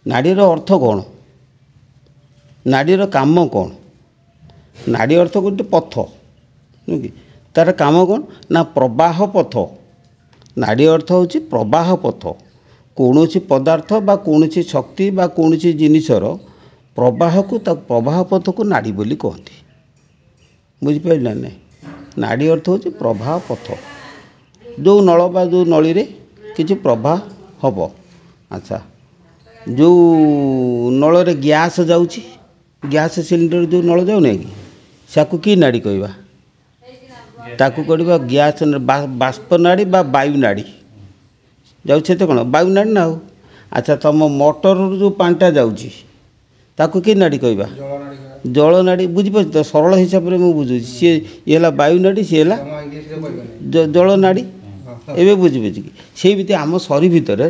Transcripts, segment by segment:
नाड़ीर अर्थ कौन नाड़ीर काम कौन नाड़ी अर्थ गोटे पथ नुह कि तार काम कौन ना प्रवाह पथ नाड़ी अर्थ होची प्रवाह पथ कौन पदार्थ बा कौन शक्ति बा कौन जिनिसर प्रवाह को प्रवाह पथ को नाड़ी बोली कहती बुझिपार ना नहीं नाड़ी अर्थ होची प्रवाह पथ जो नल बा जो नली रे किसी प्रवाह हम अच्छा जो नल रे गैस जाऊँगी गैस सिलिंडर जो नल जाऊ ना कि साकू कि नाड़ी कहवा ताकू कहवा गैस बाष्प नाड़ी बा वायु नाड़ी जाऊे तो कौन वायु नाड़ी ना हो अच्छा तुम मोटर जो पानीटा जाऊँगी ताकू कि नाड़ी कहवा जल नाड़ी बुझीपार तो सरल हिसाब से मुझे बुझुची सी ये वायु नाड़ी सी है जल नाड़ी एवं बुझीपार कि से भितर आम शरीर भितर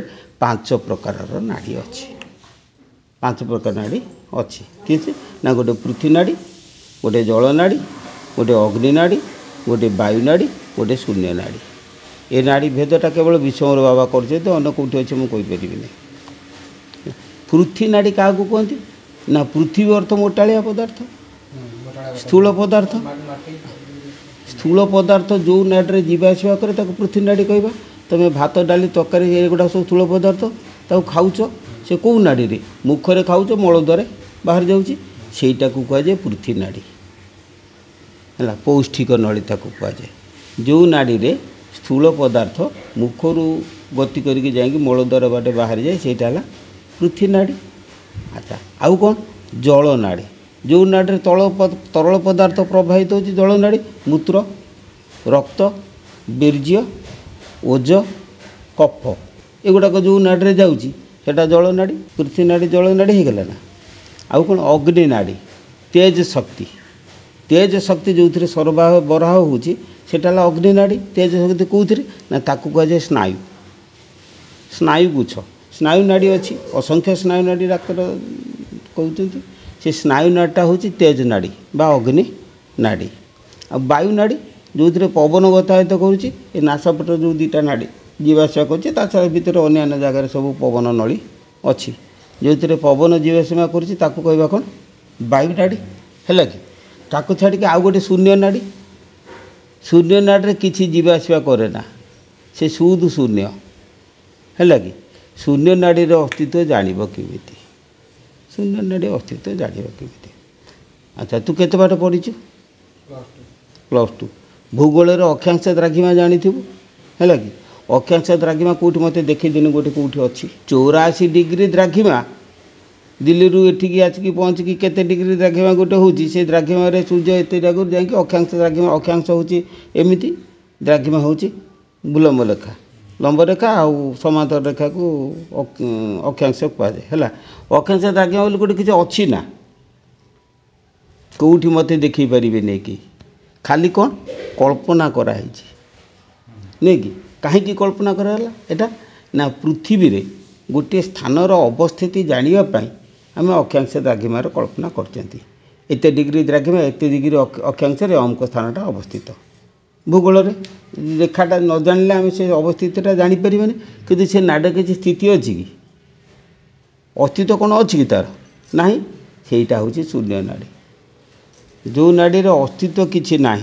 5 प्रकार नाड़ी अच्छी 5 प्रकार नाड़ी अच्छी किसी ना गोटे पृथ्वी नाड़ी गोटे जल नाड़ी गोटे अग्नि नाड़ी गोटे वायु नाड़ी गोटे शून्य नाड़ी ये नाड़ी भेदटा केवल विषम बाबा कर कौटी अच्छे मुझे कहीपरि पृथ्वी नाड़ी क्या कहती ना पृथ्वी अर्थ मोटालिया पदार्थ स्थूल पदार्थ जो नाड़ी जीवासवा करे पृथ्वी नाड़ी कहवा तुम भात डाली तरकारी एगुड़ा सब स्थूल पदार्थ खाऊच से कौ नाड़ी रे मुखरे खाऊच मल द्वारा बाहर जाऊँटा को कहुए पृथ्वी नाड़ी है पौष्टिक नली कहुए जो नाड़ी रे स्थूल पदार्थ मुखर गति करके जाकि मल द्वार बाटे बाहर जाए सेटा है पृथ्वी नाड़ी अच्छा आउ कौन जल नाड़ी जो नाड़ी तरल पदार्थ प्रवाहित हो जल नाड़ी मूत्र रक्त बीर्य ओज कफ एगुड़ाक जो नाड़ी जाऊँगी सेटा जल नाड़ी पृथ्वी नाड़ी जल नाड़ी हो गला ना आउ कौन अग्नि नाड़ी तेज शक्ति जो थे सरबराह बराह होटा अग्नि नाड़ी तेज शक्ति कौन ना ताकू कहुए स्नायुगुच्छ स्नायु नाड़ी अच्छी असंख्य स्नायु नाड़ी डाक्तर कहते से स्नायु नाड़ीटा हूँ तेज नाड़ी बा अग्नि नाड़ी आ वायु नाड़ी जो थे पवन गतायत करुच्ची नासापट जो 2टा नाड़ी जीवासवा कर भितर अन्य जगार सब पवन नली अच्छी जो थे पवन जीवासवा कर कौन वायु नाड़ी है कि ताकू छाड़ी आउ गोटे शून्य नाड़ी किसी जीवासवा करे ना से सुद शून्य है कि शून्य नाड़ी अस्तित्व जानिब केमी शून्य नाड़ी अस्तित्व जानिब केमी अच्छा तू केते बाट पढ़ीचु +2 भूगोल अक्षांश द्राघिमा जानी है कि अक्षांश द्राघिमा कौटी मत देखी दिन गोटे कौटी अच्छी 84 डिग्री द्राघिमा दिल्ली रू एठिकी आसिकी पहुँचिकी केते डिग्री द्राघिमा गोटे होची से द्राघिमा रे सूर्य एते जगह जाकि अक्षांश द्राघिमा अक्षांश होची एमिति द्राघिमा होची विलंब रेखा लंब रेखा आउ समांतर रेखा को अक्षांश कहुए है अक्षांश द्राघिमा बोली गोटे किसी अच्छी ना कौटी मत देखी पारे नहीं कि खाली कौन कल्पना कराई नहीं कि कहीं कल्पना कराला एटा ना पृथ्वी रे गोटे स्थानर अवस्थिति जानापी आम अक्षांश द्राघिमार कल्पना करते डिग्री द्राघिमा एत डिग्री अक्षांश अमुक स्थानटा अवस्थित भूगोल रेखाटा न जानिले आम से अवस्थितटा जापर कि से नाड़ किसी स्थिति अच्छी कि अस्तित्व कौन अच्छी कि तार ना सेटा हूँ शून्य नाड़ी जो नाड़ी अस्तित्व किसी ना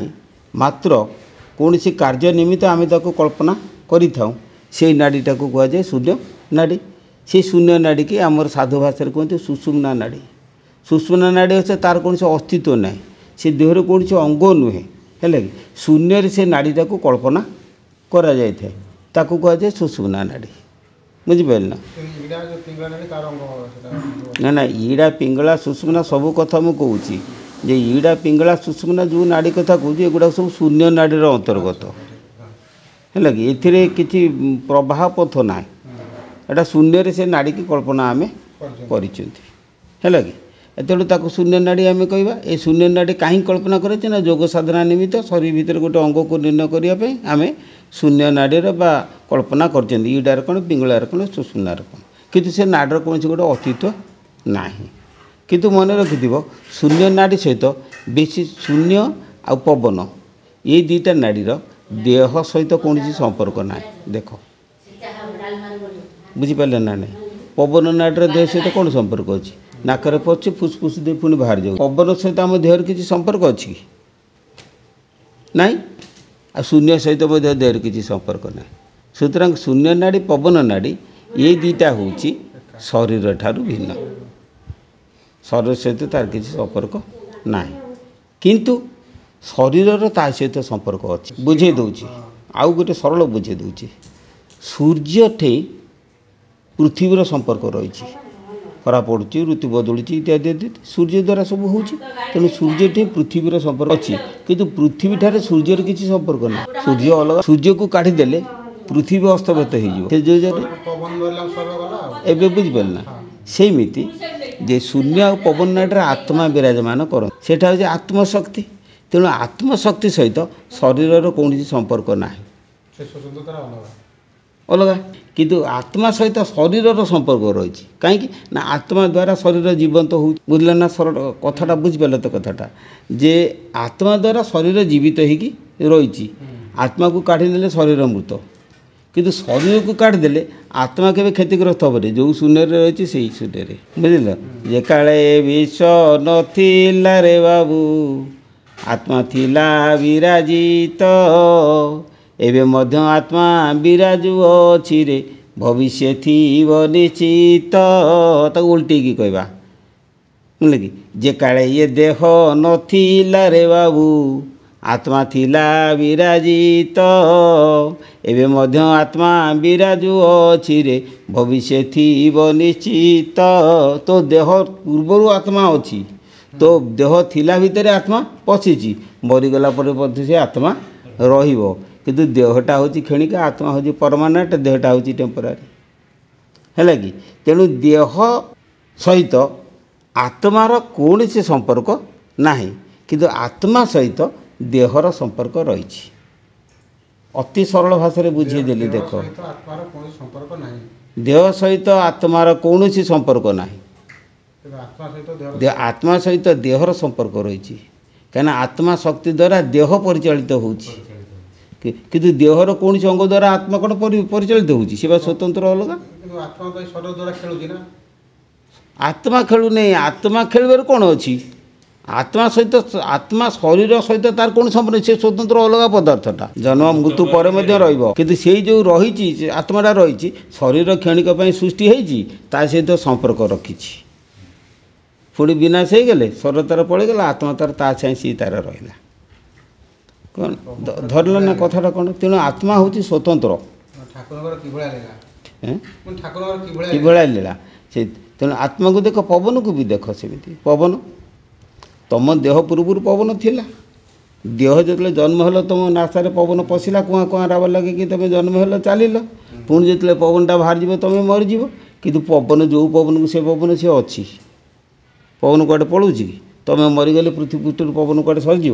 मात्र कौन सी कार्य निमित्त आम कल्पना कर नाड़ीटा को कहुए शून्य नाड़ी से शून्य नाड़ी की आमर साधु भाषा कहते सुषुम्ना नाड़ी सुषुम्ना नाड़ी अच्छे तार कौन से अस्तित्व ना से देहर कौन से अंग नुहे है कि शून्य से नाड़ीटा को कल्पना करा जाए ताकू कहुए सुषुम्ना नाड़ी बुझिपार ना ना ईड़ा पिंगला सुषुम्ना सब कथा मुझे कहूँ जे ईड़ा पिंगला सुषुम्ना जो नाड़ी कथा कहूँ एगुड़ा सब शून्य नाड़ीर अंतर्गत है कि एथिरे किसी प्रवाह पथ ना एटा शून्य से नाड़ी की कल्पना आम कर कि एतु ताको शून्य नाड़ी आम कहवा ए शून्य नाड़ी कहीं कल्पना करे ना योग साधना निमित्त शरीर भितर गोटे अंग को निर्णय करने आम शून्य नाड़ीर बा कल्पना कर ईडार कौन पिंगलार कौन सुषुम्नार कौन किंतु से नाड़र कौन गोटे अस्तित्व ना किंतु मन रखि शून्य नाड़ी सहित बेसी शून्य आ पवन ये 2टा नाड़ीर देह सहित कौन संपर्क ना देख बुझिपारे ना नहीं पवन नाड़ी देह सहित कौन संपर्क अच्छी नाकर पचे फुसफुस दे पुणी बाहर जाऊ पवन सहित आम देहर किसी संपर्क अच्छी ना आ शून्य सहित देहर किसी संपर्क ना सुतरां शून्य नाड़ी पवन नाड़ी ये दुईटा हूँ शरीर ठारू भिन्न शरीर सहित तार किसी संपर्क ना किंतु शरीर ता सहित संपर्क अच्छी बुझे दूची आउ गोटे सरल बुझे दूची सूर्य ठे पृथ्वीर संपर्क रही खरा पड़ुची ऋतु बदलुची इत्यादि इत्यादि सूर्य द्वारा सब हो तेणु सूर्य ठे पृथ्वीर संपर्क अच्छी किंतु पृथ्वी ठारे सूर्यर किसी संपर्क ना सूर्य अलग सूर्य को काढ़ीदेले पृथ्वी अस्तव्यस्त हो बुझिपारे सेमती जे शून्य आ पवन नाड़ी आत्मा विराजमान कर सेटा हूँ आत्मशक्ति तेणु आत्मशक्ति सहित शरीर कौन संपर्क ना अलग किंतु आत्मा सहित शरीर संपर्क रही कहीं ना आत्मा द्वारा शरीर जीवंत हो बुझल ना सरल कथाटा बुझिपारे तो कथाटा जे आत्मा द्वारा शरीर जीवित हो रही आत्मा को काढ़ीदे शरीर मृत किंतु शरीर को काढ़ीदे आत्मा के क्षतिग्रस्त हे जो शून्य रही से शून्य बुझल जे काले विश्व नथिला रे बाबू आत्मा थिला विराजित एवं मध्य आत्मा विराजु अछि रे भविष्य थीब निश्चित तो उल्टी की कहवा बुझल कि जे काले ये देह नथिला रे बाबू आत्मा थिला विराजित एवं मध्य आत्मा विराजु अछि रे भविष्य थीब निश्चित तो देह पूर्वर आत्मा अछि तो देह थिला भितर आत्मा पशिची मरीगला से आत्मा रहिबो किंतु देहटा हूँ क्षणिका आत्मा हूँ परमानेंट देहटा हूँ टेम्पोरारी है कि तेणु देह सहित आत्मार कौन से संपर्क ना किंतु आत्मा सहित देहर संपर्क रही अति सरल भाषा बुझेदेली देख देह सहित आत्मार कौन संपर्क ना आत्मा सहित देहर संपर्क रही कहीं आत्मा शक्ति द्वारा देह परिचालित हो किंतु देहर कौन अंग द्वारा आत्मा कौन परिचालित होती स्वतंत्र अलग आत्मा खेलु नहीं आत्मा खेल कौन अच्छी आत्मा सहित आत्मा शरीर सहित तार कौन संपर्क से स्वतंत्र अलग पदार्थटा जन्म मृत्यु पर किंतु से जो रही आत्माटा रही शरीर क्षणिक सृष्टि होता सहित संपर्क रखी पुणी विनाश हो गले शरीर तार पड़ेगला आत्मा तार ता सी तार रहा कौन धरल ना कथाटा कौन तेणु आत्मा हूँ स्वतंत्र कि लीला से तेणु आत्मा को देख पवन को भी देख सेमती पवन तुम देह पूर्व पवन थिला देह जो जन्म है तुम नासारे पवन पशिला कुआ कुआ राब लगे कि तुम जन्म है चल पुणी जो पवनटा बाहर जा तुम मरीज कि पवन जो पवन को से पवन सी अच्छी पवन कड़े पड़ू कि तुम मरीगले पृथ्वी पृष्ठ पवन कड़े सरीज ये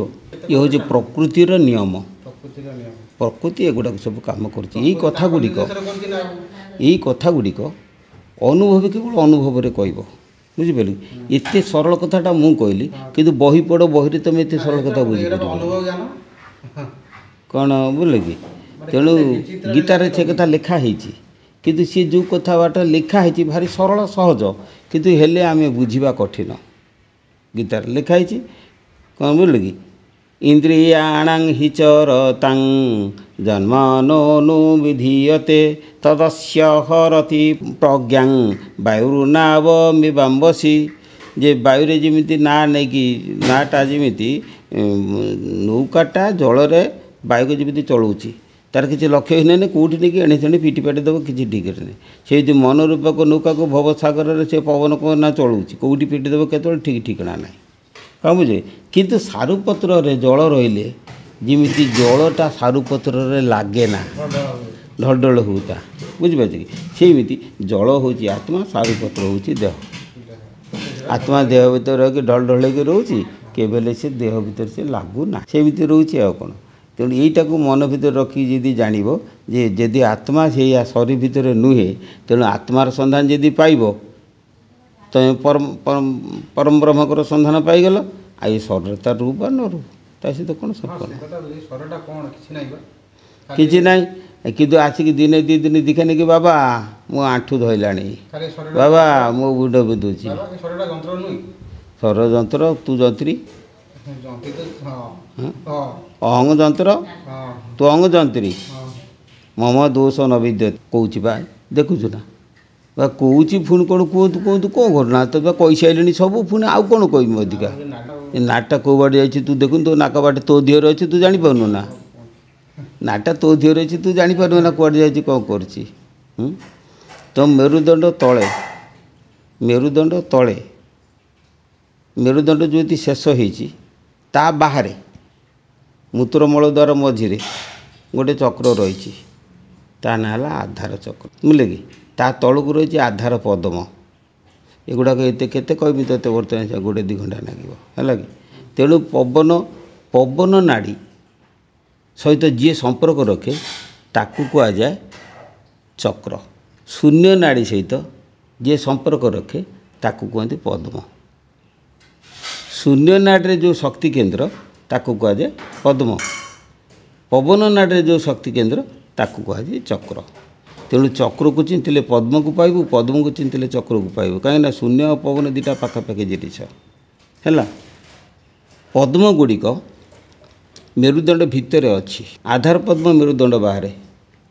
हूँ प्रकृतिर नियम प्रकृति एगुड़ा सब कम कथागुड़िक अनुभवी केवल अनुभव में कह बुझिपारे एत सरल कथाटा मु कहली कि बही पढ़ बही तुम एत सरल कथा बुझीपार कौन बोले कि तेणु गीतार से कथा लिखाही किंतु सी जो कथबार्ता लिखाही भारी सरल सहज किंतु हेले आमे बुझिबा कठिन गीतार लिखाही कौन बोले कि इंद्रियाणां हि चरतां जन्मनो विधीयते तदस्य हरति प्रज्ञां वायुर्नावमिवाम्बसि जे वायुरे जमिति ना नहीं कि नाटा जमिति नौकाटा जलरे वायु को जमिति चलाउछि तार किसी लक्ष्य ही नहीं कौटी नहीं कि एणे तेणे पिटी पाटी देव किसी ठीक नहीं से जो मन रूपक नौका को भवसागर से पवन को ना चलाउछि कौटी पिटी देव केतल ठीक ठिकना ना कौन बुझे किंतु सारुपत्र जल रहिले जमिति जलटा सारुपत्र लगे ना ढलढल होता बुझिपार कि सेमती जल हूँ आत्मा सारुपत्र हूँ देह आत्मा देह भीतर रही ढलढल हो रोचे केवल से देह भीतर से लगुना सेमती रोचे आ कौन तेणु यहीटा को मन भीतर रखी जदि जान जे जदि आत्मा से शरीर भीतर नुहे तेणु आत्मार सन्धान जदि पाइब तुम परम ब्रह्मकर सन्धान पाईगल आ ये शरीर तार रूप न रूप ता सहित कौन संपर्क କିଛି ନାହିଁ କିନ୍ତୁ ଆସିକି ଦିନେ ଦୁଇ ଦିନ ଦେଖିନି କି ବାବା ମୋ ଆଣ୍ଠୁ ଧଇଲାଣି, ବାବା ମୋ ଗୁଣ୍ଡ ବିନ୍ଧୁଛି। ଷଡ଼ଯନ୍ତ୍ର ତୁ ଯନ୍ତ୍ରୀ, ଅହଂ ଯନ୍ତ୍ର ତୁ ଅଙ୍ଗ ଯନ୍ତ୍ରୀ, ମମ ଦୋଷ ନବିଦ୍ୟ କହୁଛି ବା, ଦେଖୁଛୁ ନା ବା କହୁଛି। ପୁଣି କ'ଣ କୁହନ୍ତୁ କୁହନ୍ତୁ କ'ଣ ଘଟଣା ତ ବା କହିସାରିଲେଣି ସବୁ, ପୁଣି ଆଉ କ'ଣ କହିବି ଅଧିକା। ଏ ନାଟଟା କେଉଁ ବାଟେ ଯାଇଛି ତୁ ଦେଖୁନୁ, ତୋ ନାକ ବାଟେ ତୋ ଦେହରେ ଅଛି ତୁ ଜାଣିପାରୁନୁ ନା, ନାଟଟା ତୋ ଦେହରେ ଅଛି ତୁ ଜାଣିପାରୁନୁ ନା କୁଆଡ଼େ ଯାଇଛି କ'ଣ କରୁଛି। ତ ମେରୁଦଣ୍ଡ ତଳେ, ମେରୁଦଣ୍ଡ ତଳେ, ମେରୁଦଣ୍ଡ ଯେଉଁଠି ଶେଷ ହେଇଛି ତା ବାହାରେ ମୂତ୍ରମଳ ଦ୍ୱାର ମଝିରେ ଗୋଟେ ଚକ୍ର ରହିଛି, ତା ନାଁ ହେଲା ଆଧାର ଚକ୍ର, ବୁଝିଲେ କି। ତା ତଳକୁ ରହିଛି ଆଧାର ପଦ୍ମ। ଏଗୁଡ଼ାକ ଏତେ କେତେ କହିବି ତୋତେ, ବର୍ତ୍ତମାନ ଗୋଟେ 2 ଘଣ୍ଟା ଲାଗିବ, ହେଲା କି। ତେଣୁ ପବନ ନାଡ଼ି ସହିତ ଯିଏ ସମ୍ପର୍କ ରଖେ ତାକୁ କୁହାଯାଏ ଚକ୍ର। ଶୂନ୍ୟ ନାଡ଼ି ସହିତ ଯିଏ ସମ୍ପର୍କ ରଖେ ତାକୁ କୁହନ୍ତି ପଦ୍ମ। ଶୂନ୍ୟ ନାଡ଼ିରେ ଯେଉଁ ଶକ୍ତି କେନ୍ଦ୍ର ତାକୁ କୁହାଯାଏ ପଦ୍ମ। ପବନ ନାଡ଼ିରେ ଯେଉଁ ଶକ୍ତି କେନ୍ଦ୍ର ତାକୁ କୁହାଯାଏ ଚକ୍ର। ତେଣୁ ଚକ୍ରକୁ ଚିନ୍ତିଲେ ପଦ୍ମକୁ ପାଇବୁ, ପଦ୍ମକୁ ଚିନ୍ତିଲେ ଚକ୍ରକୁ ପାଇବୁ। କାହିଁକିନା ଶୂନ୍ୟ ଓ ପବନ ଦୁଇଟା ପାଖାପାଖି ଜିନିଷ, ହେଲା। ପଦ୍ମ ଗୁଡ଼ିକ ମେରୁଦଣ୍ଡ ଭିତରେ ଅଛି। ଆଧାର ପଦ୍ମ ମେରୁଦଣ୍ଡ ବାହାରେ,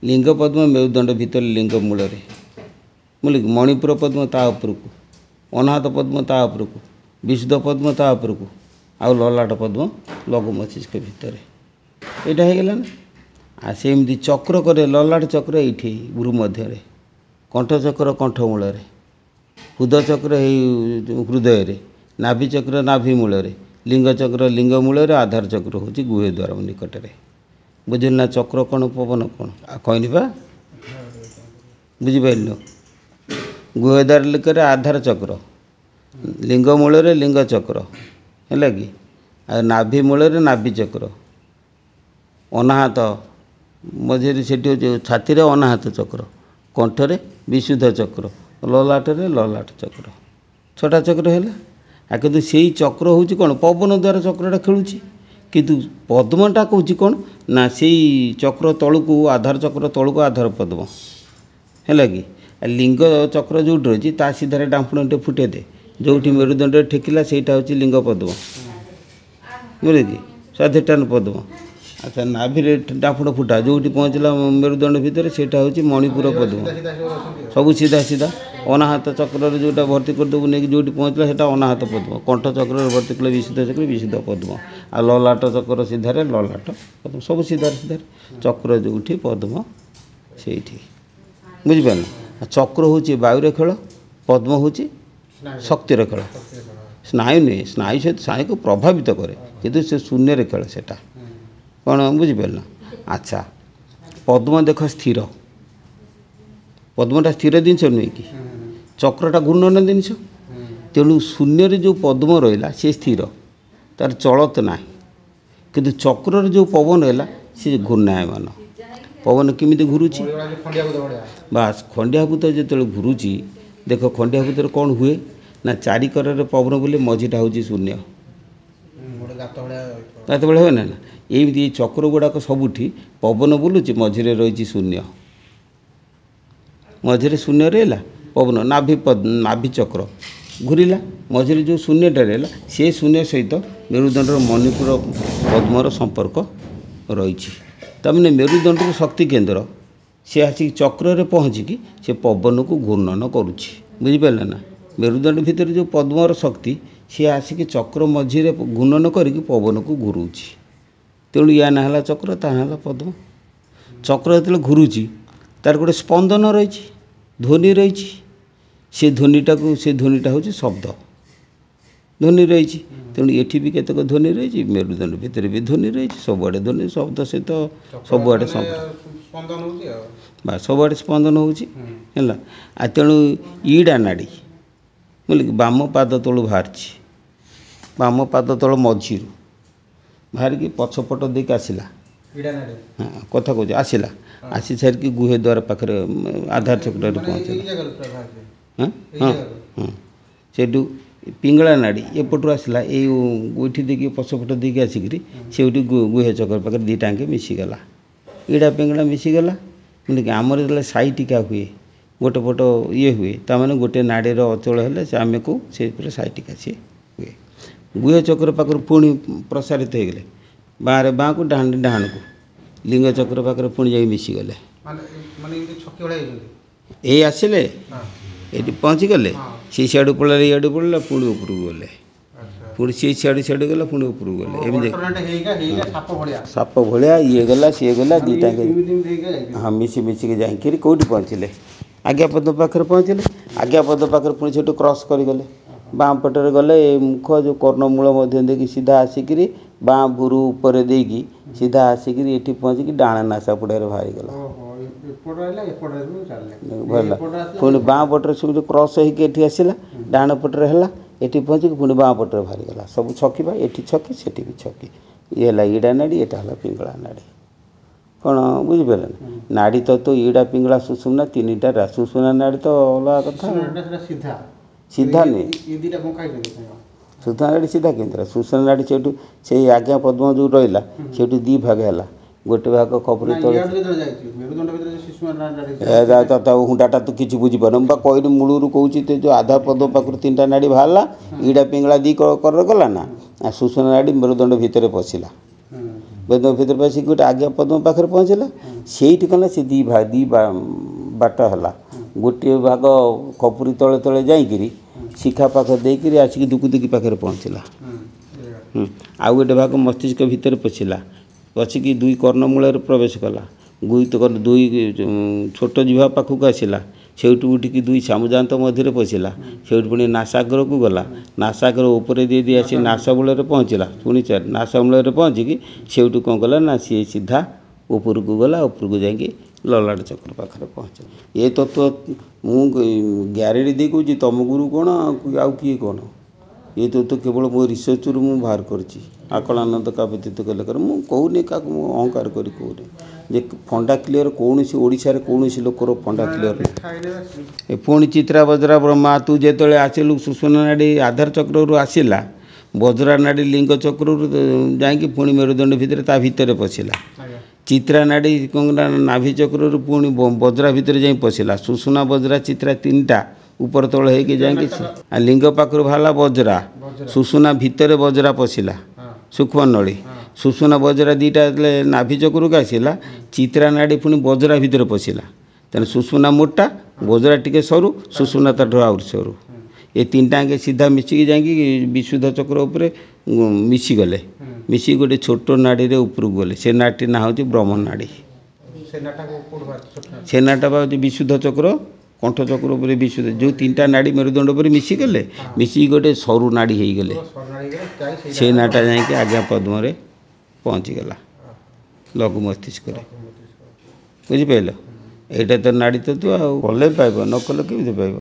ଲିଙ୍ଗ ପଦ୍ମ ମେରୁଦଣ୍ଡ ଭିତରେ ଲିଙ୍ଗ ମୂଳରେ, ବୁଝିଲେ କି। ମଣିପୁର ପଦ୍ମ ତା ଉପରକୁ, ଅନାହତ ପଦ୍ମ ତା ଉପରକୁ, ବିଶୁଦ୍ଧ ପଦ୍ମ ତା ଉପରକୁ, ଆଉ ଲଲାଟ ପଦ୍ମ ଲଘୁ ମସ୍ତିଷ୍କ ଭିତରେ। ଏଇଟା ହେଇଗଲା ନା। ଆଉ ସେମିତି ଚକ୍ର କରେ, ଲଲାଟ ଚକ୍ର ଏଇଠି ଭ୍ରୁ ମଧ୍ୟରେ, କଣ୍ଠ ଚକ୍ର କଣ୍ଠ ମୂଳରେ, ହୃଦ ଚକ୍ର ଏଇ ହୃଦୟରେ, ନାଭି ଚକ୍ର ନାଭି ମୂଳରେ, ଲିଙ୍ଗ ଚକ୍ର ଲିଙ୍ଗ ମୂଳରେ, ଆଧାର ଚକ୍ର ହେଉଛି ଗୁହ୍ୟ ଦ୍ୱାର ନିକଟରେ। ବୁଝିଲି ନା। ଚକ୍ର କ'ଣ ପବନ କ'ଣ ଆଉ କହିନି ବା, ବୁଝିପାରିଲ। ଗୁହ୍ୟ ଦ୍ୱାର ନିକଟରେ ଆଧାର ଚକ୍ର, ଲିଙ୍ଗ ମୂଳରେ ଲିଙ୍ଗ ଚକ୍ର, ହେଲା କି। ଆଉ ନାଭି ମୂଳରେ ନାଭି ଚକ୍ର, ଅନାହତ ମଝିରେ ସେଠି ହେଉଛି ଛାତିରେ ଅନାହତ ଚକ୍ର, କଣ୍ଠରେ ବିଶୁଦ୍ଧ ଚକ୍ର, ଲଲାଟରେ ଲଲାଟ ଚକ୍ର, 6ଟା ଚକ୍ର ହେଲା। ଆଉ କିନ୍ତୁ ସେଇ ଚକ୍ର ହେଉଛି କ'ଣ, ପବନ ଦ୍ୱାରା ଚକ୍ରଟା ଖେଳୁଛି। କିନ୍ତୁ ପଦ୍ମଟା କହୁଛି କ'ଣ ନା, ସେଇ ଚକ୍ର ତଳକୁ, ଆଧାର ଚକ୍ର ତଳକୁ ଆଧାର ପଦ୍ମ, ହେଲା କି। ଲିଙ୍ଗ ଚକ୍ର ଯେଉଁଠି ରହିଛି ତା ସିଧାରେ ଡାମ୍ପୁଣଟେ ଫୁଟେଇ ଦେ, ଯେଉଁଠି ମେରୁଦଣ୍ଡରେ ଠେକିଲା ସେଇଟା ହେଉଛି ଲିଙ୍ଗ ପଦ୍ମ, ବୁଝିଲେ କି, ସ୍ୱାଧିଷ୍ଠାନ ପଦ୍ମ। ଆଚ୍ଛା, ନାଭିରେ ଡାଫୁଣ ଫୁଟା ଯେଉଁଠି ପହଞ୍ଚିଲା ମେରୁଦଣ୍ଡ ଭିତରେ ସେଇଟା ହେଉଛି ମଣିପୁର ପଦ୍ମ। ସବୁ ସିଧା ସିଧା। ଅନାହତ ଚକ୍ରରେ ଯେଉଁଟା ଭର୍ତ୍ତି କରିଦେବୁ ନେଇକି ଯେଉଁଠି ପହଞ୍ଚିଲା ସେଇଟା ଅନାହତ ପଦ୍ମ। କଣ୍ଠ ଚକ୍ରରେ ଭର୍ତ୍ତି କଲେ ବିଶୁଦ୍ଧ ଚକ୍ର ବିଶୁଦ୍ଧ ପଦ୍ମ। ଆଉ ଲଲାଟ ଚକ୍ର ସିଧାରେ ଲଲାଟ ପଦ୍ମ, ସବୁ ସିଧାରେ ସିଧାରେ। ଚକ୍ର ଯେଉଁଠି ପଦ୍ମ ସେଇଠି, ବୁଝିପାରିଲ। ଚକ୍ର ହେଉଛି ବାୟୁର ଖେଳ, ପଦ୍ମ ହେଉଛି ଶକ୍ତିର ଖେଳ। ସ୍ନାୟୁ ନୁହେଁ, ସ୍ନାୟୁ ସହିତ ସ୍ନାୟୁକୁ ପ୍ରଭାବିତ କରେ, କିନ୍ତୁ ସେ ଶୂନ୍ୟରେ ଖେଳ ସେଟା, କ'ଣ ବୁଝିପାରିଲ। ଆଚ୍ଛା, ପଦ୍ମ ଦେଖ ସ୍ଥିର, ପଦ୍ମଟା ସ୍ଥିର ଜିନିଷ ନୁହେଁ କି, ଚକ୍ରଟା ଘୂର୍ଣ୍ଣନ ଜିନିଷ। ତେଣୁ ଶୂନ୍ୟରେ ଯେଉଁ ପଦ୍ମ ରହିଲା ସେ ସ୍ଥିର, ତାର ଚଳତ ନାହିଁ। କିନ୍ତୁ ଚକ୍ରରେ ଯେଉଁ ପବନ ହେଲା ସେ ଘୂର୍ଣ୍ଣାୟମାନ। ପବନ କେମିତି ଘୁରୁଛି, ବାସ୍ ଖଣ୍ଡିଆଭୂତ ଯେତେବେଳେ ଘୁରୁଛି, ଦେଖ ଖଣ୍ଡିଆଭୂତରେ କ'ଣ ହୁଏ ନା, ଚାରିକରରେ ପବନ ବୋଲି ମଝିଟା ହେଉଛି ଶୂନ୍ୟ, ଗାତ ଭଳିଆ ହୁଏ ନା। ଏମିତି ଏଇ ଚକ୍ର ଗୁଡ଼ାକ ସବୁଠି ପବନ ବୁଲୁଛି, ମଝିରେ ରହିଛି ଶୂନ୍ୟ, ମଝିରେ ଶୂନ୍ୟ ରହିଲା ପବନ। ନାଭି ଚକ୍ର ଘୁରିଲା, ମଝିରେ ଯେଉଁ ଶୂନ୍ୟଟା ରହିଲା ସେ ଶୂନ୍ୟ ସହିତ ମେରୁଦଣ୍ଡର ମଣିପୁର ପଦ୍ମର ସମ୍ପର୍କ ରହିଛି। ତା'ମାନେ ମେରୁଦଣ୍ଡର ଶକ୍ତି କେନ୍ଦ୍ର ସେ ଆସିକି ଚକ୍ରରେ ପହଞ୍ଚିକି ସେ ପବନକୁ ଘୂର୍ଣ୍ଣନ କରୁଛି, ବୁଝିପାରିଲେ ନା। ମେରୁଦଣ୍ଡ ଭିତରେ ଯେଉଁ ପଦ୍ମର ଶକ୍ତି ସିଏ ଆସିକି ଚକ୍ର ମଝିରେ ଘୂର୍ଣ୍ଣନ କରିକି ପବନକୁ ଘୁରୁଉଛି। ତେଣୁ ୟା ନାଁ ହେଲା ଚକ୍ର, ତା ନାଁ ହେଲା ପଦ୍ମ। ଚକ୍ର ଯେତେବେଳେ ଘୁରୁଛି ତାର ଗୋଟେ ସ୍ପନ୍ଦନ ରହିଛି, ଧ୍ୱନି ରହିଛି। ସେ ଧ୍ୱନିଟା ହେଉଛି ଶବ୍ଦ, ଧ୍ୱନି ରହିଛି। ତେଣୁ ଏଠି ବି କେତେକ ଧ୍ୱନି ରହିଛି, ମେରୁଦଣ୍ଡ ଭିତରେ ବି ଧ୍ୱନି ରହିଛି, ସବୁଆଡ଼େ ଧ୍ୱନି, ଶବ୍ଦ ସହିତ ସବୁଆଡ଼େ ବା ସବୁଆଡ଼େ ସ୍ପନ୍ଦନ ହେଉଛି, ହେଲା। ଆଉ ତେଣୁ ଇଡ଼ା ନାଡ଼ି, ବୁଝିଲେ କି, ବାମ ପାଦ ତଳୁ ବାହାରିଛି, ବାମ ପାଦ ତଳ ମଝିରୁ ବାହାରିକି ପଛପଟ ଦେଇକି ଆସିଲା, ହଁ କଥା କହୁଛି, ଆସିଲା, ଆସି ସାରିକି ଗୁହ୍ୟ ଦ୍ୱାର ପାଖରେ ଆଧାର ଚକ୍ରରେ ପହଞ୍ଚିଲା। ହଁ ହଁ ହଁ, ସେଇଠୁ ପିଙ୍ଗଳା ନାଡ଼ି ଏପଟରୁ ଆସିଲା, ଏଇ ଗୋଇଠି ଦେଇକି ପଛପଟ ଦେଇକି ଆସିକିରି ସେଇଠି ଗୁହ୍ୟ ଚକ୍ର ପାଖରେ ଦୁଇଟା ଆଙ୍କେ ମିଶିଗଲା, ଇଡ଼ା ପିଙ୍ଗଳା ମିଶିଗଲା। କିନ୍ତୁ ଆମର ଯେତେବେଳେ ସାଇ ଟୀକା ହୁଏ ଗୋଟେ ପଟ ଇଏ ହୁଏ ତାମାନେ ଗୋଟେ ନାଡ଼ୀର ଅଚଳ ହେଲେ ସେ ଆମେ କହୁ ସେଇଥିରେ ସାଇ ଟୀକା ସିଏ ହୁଏ। ଗୁହ ଚକ୍ର ପାଖରୁ ପୁଣି ପ୍ରସାରିତ ହେଇଗଲେ ବାଁରେ ବାଁକୁ ଡାହାଣକୁ ଲିଙ୍ଗ ଚକ୍ର ପାଖରେ ପୁଣି ଯାଇ ମିଶିଗଲେ ଏଇ ଆସିଲେ ଏଠି ପହଞ୍ଚିଗଲେ ସେ ସିଆଡ଼ୁ ପଳେଇଲେ ଇଆଡ଼ୁ ପଳେଇଲା ପୁଣି ଉପରକୁ ଗଲେ ପୁଣି ସିଏ ସିଆଡ଼ୁ ଗଲା ପୁଣି ଉପରକୁ ଗଲେ ଏମିତି ସାପ ଭଳିଆ ଇଏ ଗଲା ସିଏ ଗଲା ଦୁଇଟା ହଁ ମିଶିକି ଯାଇକିରି କେଉଁଠି ପହଞ୍ଚିଲେ ଆଜ୍ଞା ପଦ ପାଖରେ ପହଞ୍ଚିଲେ। ଆଜ୍ଞା ପଦ ପାଖରେ ପୁଣି ସେଠୁ କ୍ରସ୍ କରିଗଲେ ବାଁ ପଟରେ ଗଲେ ଏ ମୁଖ ଯେଉଁ କର୍ଣ୍ଣମୂଳ ମଧ୍ୟ ଦେଇକି ସିଧା ଆସିକିରି ବାଁ ଭୁରୁ ଉପରେ ଦେଇକି ସିଧା ଆସିକିରି ଏଠି ପହଞ୍ଚିକି ଡାହାଣ ନାସାପୁଡ଼ାରେ ବାହାରିଗଲା। ପୁଣି ବାଁ ପଟରେ ସବୁ କ୍ରସ୍ ହେଇକି ଏଠି ଆସିଲା ଡାହାଣ ପଟରେ ହେଲା ଏଠି ପହଞ୍ଚିକି ପୁଣି ବାଁ ପଟରେ ବାହାରିଗଲା ସବୁ ଛକି ବା ଏଠି ଛକି ସେଠି ବି ଛକି ଇଏ ହେଲା ଇଡ଼ା ନାଡ଼ି ଏଟା ହେଲା ପିଙ୍ଗଳା ନାଡ଼ି। କ'ଣ ବୁଝିପାରିଲେ ନା ନାଡ଼ି ତ ଇଡ଼ା ପିଙ୍ଗଳା ସୁଷୁମ୍ନା ତିନିଟା ସୁଷୁମ୍ନା ନାଡ଼ି ତ ଅଲଗା କଥା ସିଧା ନୁହେଁ ସୁଷୁମ୍ନା ନାଡ଼ି ସିଧା କେମିତି ହେଲା ସୁଷୁମ୍ନା ନାଡ଼ି ସେଇଠୁ ସେଇ ଆଜ୍ଞା ପଦ୍ମ ଯେଉଁ ରହିଲା ସେଇଠୁ ଦୁଇ ଭାଗ ହେଲା ଗୋଟେ ଭାଗ ଖପୁରି ତଳେ ହୁଣ୍ଡାଟା ତୁ କିଛି ବୁଝିପାରୁନ ମୁଁ ବା କହିଲି ମୂଳରୁ କହୁଛି ତ ଯେଉଁ ଆଧା ପଦ ପାଖରୁ ତିନିଟା ନାଡ଼ି ବାହାରିଲା ଇଡ଼ା ପିଙ୍ଗଳା ଦୁଇ କରରେ ଗଲା ନା ସୁଷୁମ୍ନା ନାଡ଼ି ମେରୁଦଣ୍ଡ ଭିତରେ ପଶିଲା ମେରୁଦଣ୍ଡ ଭିତରେ ପଶିକି ଗୋଟେ ଆଜ୍ଞା ପଦ୍ମ ପାଖରେ ପହଞ୍ଚିଲା ସେଇଠି କ'ଣ ସେ ଦୁଇ ବାଟ ହେଲା ଗୋଟିଏ ଭାଗ ଖପୁରି ତଳେ ଯାଇକିରି ଶିଖା ପାଖ ଦେଇକିରି ଆସିକି ଦୁକୁଦୁକି ପାଖରେ ପହଞ୍ଚିଲା ଆଉ ଗୋଟେ ଭାଗ ମସ୍ତିଷ୍କ ଭିତରେ ପଶିକି ଦୁଇ କର୍ଣ୍ଣମୂଳରେ ପ୍ରବେଶ କଲା ଦୁଇ ଛୋଟ ଜିଭା ପାଖକୁ ଆସିଲା ସେଇଠୁ ଉଠିକି ଦୁଇ ସାମୁଜାନ୍ତ ମଧ୍ୟରେ ପଶିଲା ସେଇଠୁ ପୁଣି ନାସାଗ୍ରକୁ ଗଲା ନାସାଗ୍ର ଉପରେ ଦେଇ ଆସି ନାସାମୂଳରେ ପହଞ୍ଚିଲା ପୁଣି ନାସାମୂଳରେ ପହଞ୍ଚିକି ସେଇଠୁ କ'ଣ କଲା ନା ସିଏ ସିଧା ଉପରକୁ ଗଲା ଉପରକୁ ଯାଇକି ଲଲାଟ ଚକ୍ର ପାଖରେ ପହଞ୍ଚିଲା। ଏ ତତ୍ତ୍ୱ ମୁଁ ଗ୍ୟାରେଣ୍ଟି ଦେଇ କହୁଛି ତମ ଗୁରୁ କ'ଣ ଆଉ କିଏ କ'ଣ ଏ ତତ୍ତ୍ୱ କେବଳ ମୋ ରିସର୍ଚ୍ଚରୁ ମୁଁ ବାହାର କରିଛି ଆକଳାନନ୍ଦ କାବ୍ୟତୀତ କଲେ ମୁଁ କହୁନି କାହାକୁ ମୁଁ ଅହଙ୍କାର କରି କହୁନି ଯେ ଫଣ୍ଡା କ୍ଲିୟର କୌଣସି ଓଡ଼ିଶାରେ କୌଣସି ଲୋକର ଫଣ୍ଡା କ୍ଲିୟର ନାହିଁ। ପୁଣି ଚିତ୍ରା ବଜ୍ରା ବ୍ରହ୍ମା ତୁ ଯେତେବେଳେ ଆସିଲୁ ସୁଷୁମ୍ନା ନାଡ଼ି ଆଧାର ଚକ୍ରରୁ ଆସିଲା ବଜ୍ରା ନାଡ଼ି ଲିଙ୍ଗ ଚକ୍ରରୁ ଯାଇକି ପୁଣି ମେରୁଦଣ୍ଡ ଭିତରେ ତା ଭିତରେ ପଶିଲା ଚିତ୍ରା ନାଡ଼ି ନାଭି ଚକ୍ରରୁ ପୁଣି ବଜ୍ରା ଭିତରେ ଯାଇ ପଶିଲା ସୁଷୁମ୍ନା ବଜ୍ରା ଚିତ୍ରା ତିନିଟା ଉପର ତଳ ହେଇକି ଯାଇକି ଲିଙ୍ଗ ପାଖରୁ ବାହାରିଲା ବଜ୍ରା ସୁଷୁମ୍ନା ଭିତରେ ବଜ୍ରା ପଶିଲା ସୂକ୍ଷ୍ମ ନଳୀ ସୁଷୁମ୍ନା ବଜ୍ରା ଦୁଇଟା ଯେତେବେଳେ ନାଭି ଚକ୍ରକୁ ଆସିଲା ଚିତ୍ରା ନାଡ଼ି ପୁଣି ବଜ୍ରା ଭିତରେ ପଶିଲା ତେଣୁ ସୁଷୁମ୍ନା ମୋଟା ବଜ୍ରା ଟିକେ ସରୁ ସୁଷୁମ୍ନା ତାଠାରୁ ଆହୁରି ସରୁ ଏ ତିନିଟା ଆଗେ ସିଧା ମିଶିକି ଯାଇକି ବିଶୁଦ୍ଧ ଚକ୍ର ଉପରେ ମିଶିଗଲେ ମିଶିକି ଗୋଟେ ଛୋଟ ନାଡ଼ିରେ ଉପରକୁ ଗଲେ ସେ ନାଡ଼ିଟି ନାଁ ହେଉଛି ବ୍ରହ୍ମ ନାଡ଼ି ସେ ନାଡ଼ିଟା ବା ହେଉଛି ବିଶୁଦ୍ଧ ଚକ୍ର କଣ୍ଠ ଚକ୍ର ଉପରେ ବିଶୁଦ୍ଧ ଯେଉଁ ତିନିଟା ନାଡ଼ି ମେରୁଦଣ୍ଡ ଉପରେ ମିଶିଗଲେ ମିଶିକି ଗୋଟେ ସରୁ ନାଡ଼ି ହେଇଗଲେ ସେ ନାଡ଼ିଟା ଯାଇକି ଆଜ୍ଞା ପଦ୍ମରେ ପହଞ୍ଚିଗଲା ଲଘୁ ମସ୍ତିଷ୍କରେ ବୁଝିପାରିଲ ଏଇଟା ତ ନାଡ଼ି ତତ୍ତ୍ୱ ଆଉ କଲେ ପାଇବ ନ କଲେ କେମିତି ପାଇବ।